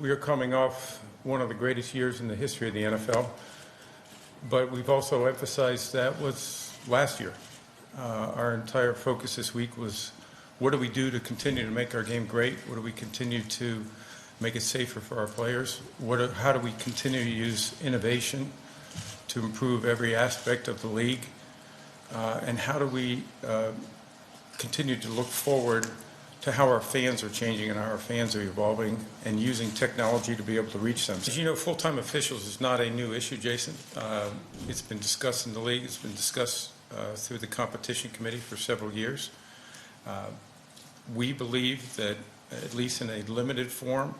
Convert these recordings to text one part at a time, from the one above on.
We are coming off one of the greatest years in the history of the NFL, but we've also emphasized that was last year. Our entire focus this week was, what do we do to continue to make our game great? What do we continue to make it safer for our players? How do we continue to use innovation to improve every aspect of the league? And how do we continue to look forward to how our fans are changing and how our fans are evolving and using technology to be able to reach them? As you know, full-time officials is not a new issue, Jason. It's been discussed in the league. It's been discussed through the competition committee for several years. We believe that, at least in a limited form,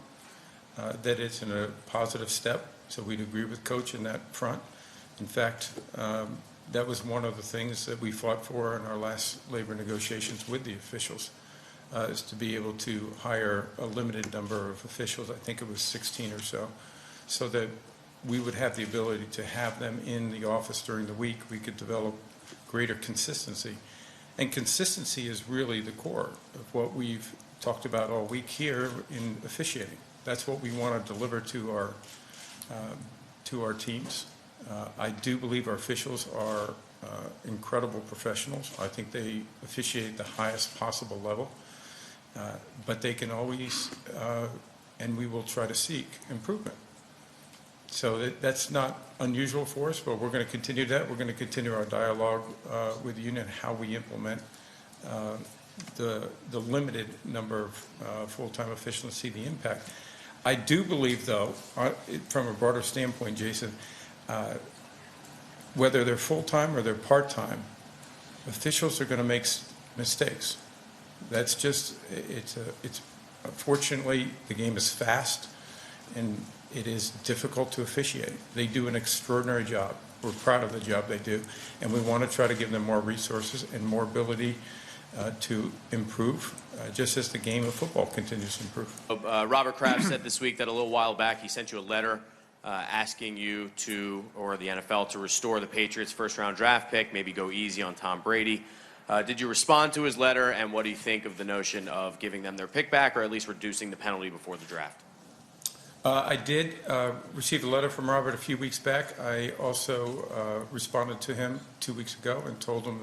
that it's in a positive step. So we'd agree with Coach in that front. In fact, that was one of the things that we fought for in our last labor negotiations with the officials, is to be able to hire a limited number of officials. I think it was 16 or so that we would have the ability to have them in the office during the week. We could develop greater consistency. And consistency is really the core of what we've talked about all week here in officiating. That's what we want to deliver to our teams. I do believe our officials are incredible professionals. I think they officiate at the highest possible level. But they can always, and we will try to seek improvement. So that's not unusual for us, but we're going to continue that. We're going to continue our dialogue with the union, how we implement the limited number of full-time officials and see the impact. I do believe, though, from a broader standpoint, Jason, whether they're full-time or they're part-time, officials are going to make mistakes. That's just, unfortunately, the game is fast and it is difficult to officiate. They do an extraordinary job. We're proud of the job they do, and we want to try to give them more resources and more ability to improve, just as the game of football continues to improve. Robert Kraft said this week that a little while back he sent you a letter asking you or the NFL to restore the Patriots' first-round draft pick, maybe go easy on Tom Brady. Did you respond to his letter, and what do you think of the notion of giving them their pick back, or at least reducing the penalty before the draft? I did receive a letter from Robert a few weeks back. I also responded to him 2 weeks ago and told him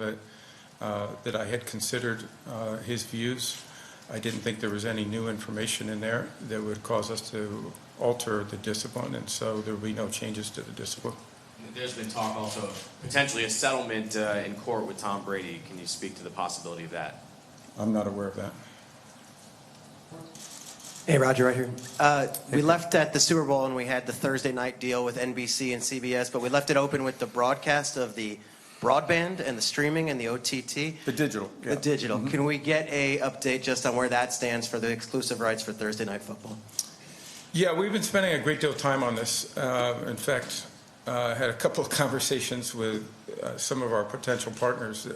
that I had considered his views. I didn't think there was any new information in there that would cause us to alter the discipline, and so there will be no changes to the discipline. There's been talk also of potentially a settlement in court with Tom Brady. Can you speak to the possibility of that? I'm not aware of that. Hey, Roger, right here. We left at the Super Bowl and we had the Thursday night deal with NBC and CBS, but we left it open with the broadcast of the broadband and the streaming and the OTT. The digital. Yeah. The digital. Mm-hmm. Can we get a update just on where that stands for the exclusive rights for Thursday Night Football? Yeah, we've been spending a great deal of time on this. In fact, had a couple of conversations with some of our potential partners.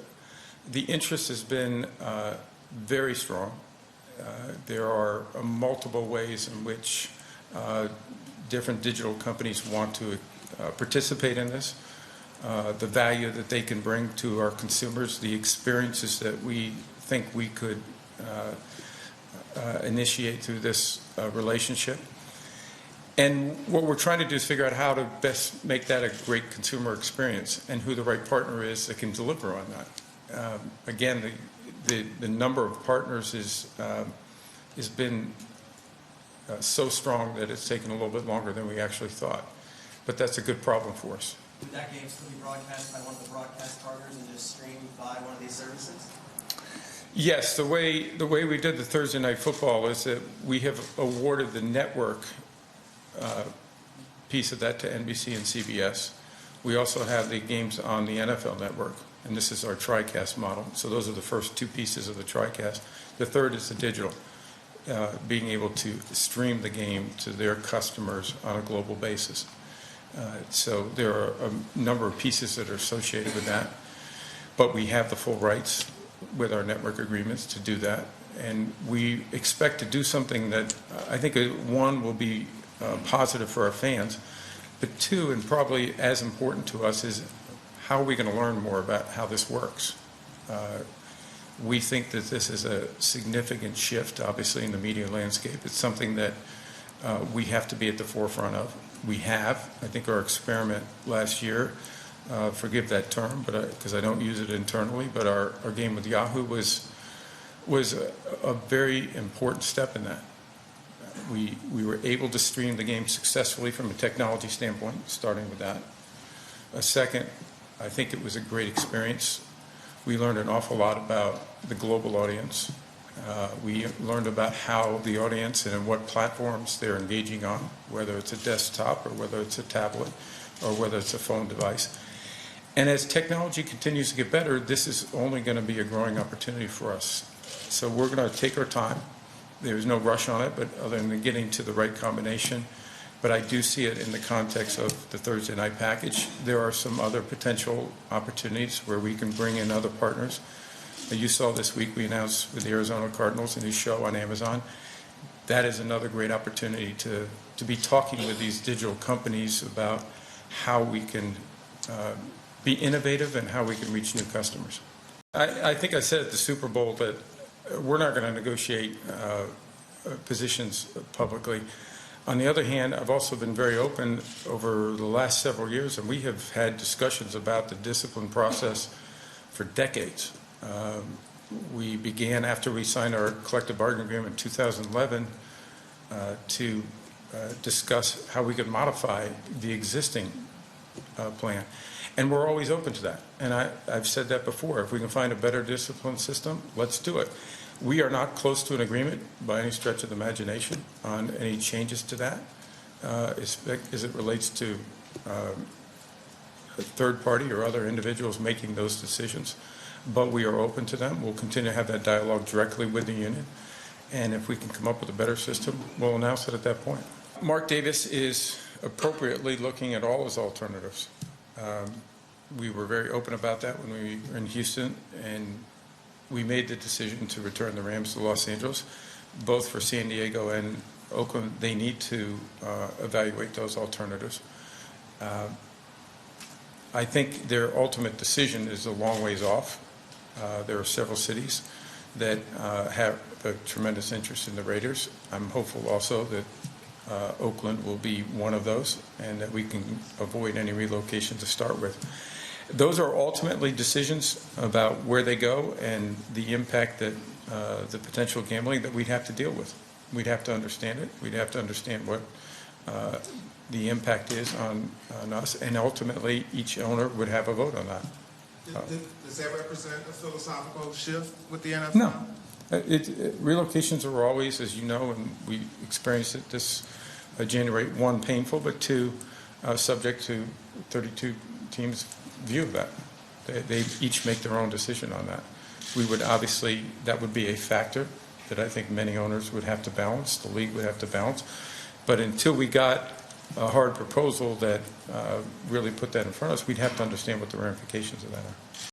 The interest has been very strong. There are multiple ways in which different digital companies want to participate in this. The value that they can bring to our consumers, the experiences that we think we could initiate through this relationship. And what we're trying to do is figure out how to best make that a great consumer experience and who the right partner is that can deliver on that. Again, the number of partners has been so strong that it's taken a little bit longer than we actually thought. But that's a good problem for us. Would that game still be broadcast by one of the broadcast partners and just streamed by one of these services? Yes, the way we did the Thursday Night Football is that we have awarded the network piece of that to NBC and CBS. We also have the games on the NFL Network, and this is our TriCast model. So those are the first two pieces of the TriCast. The third is the digital, being able to stream the game to their customers on a global basis. So there are a number of pieces that are associated with that, but we have the full rights with our network agreements to do that. And we expect to do something that I think, one, will be positive for our fans, but two, and probably as important to us, is how are we going to learn more about how this works? We think that this is a significant shift, obviously, in the media landscape. It's something that we have to be at the forefront of. We have. I think our experiment last year, forgive that term, but because I don't use it internally, but our game with Yahoo was a very important step in that. We were able to stream the game successfully from a technology standpoint, starting with that. A second, I think it was a great experience. We learned an awful lot about the global audience. We learned about how the audience and what platforms they're engaging on, whether it's a desktop or whether it's a tablet or whether it's a phone device. And as technology continues to get better, this is only going to be a growing opportunity for us. So we're going to take our time. There's no rush on it, but other than getting to the right combination. But I do see it in the context of the Thursday night package. There are some other potential opportunities where we can bring in other partners. You saw this week we announced with the Arizona Cardinals a new show on Amazon. That is another great opportunity to be talking with these digital companies about how we can be innovative and how we can reach new customers. I think I said at the Super Bowl that we're not going to negotiate positions publicly. On the other hand, I've also been very open over the last several years, and we have had discussions about the discipline process for decades. We began after we signed our collective bargaining agreement in 2011 to discuss how we could modify the existing plan. And we're always open to that. And I've said that before. If we can find a better discipline system, let's do it. We are not close to an agreement by any stretch of the imagination on any changes to that as it relates to a third party or other individuals making those decisions. But we are open to them. We'll continue to have that dialogue directly with the union. And if we can come up with a better system, we'll announce it at that point. Mark Davis is appropriately looking at all his alternatives. We were very open about that when we were in Houston, and we made the decision to return the Rams to Los Angeles, both for San Diego and Oakland. They need to evaluate those alternatives. I think their ultimate decision is a long ways off. There are several cities that have a tremendous interest in the Raiders. I'm hopeful also that Oakland will be one of those, and that we can avoid any relocation to start with. Those are ultimately decisions about where they go and the impact that the potential gambling that we'd have to deal with. We'd have to understand it. We'd have to understand what the impact is on us, and ultimately each owner would have a vote on that. Does that represent a philosophical shift with the NFL? No. Relocations are always, as you know, and we experienced it this January, one, painful, but two, subject to 32 teams' view of that. They each make their own decision on that. We would obviously, that would be a factor that I think many owners would have to balance, the league would have to balance. But until we got a hard proposal that really put that in front of us, we'd have to understand what the ramifications of that are.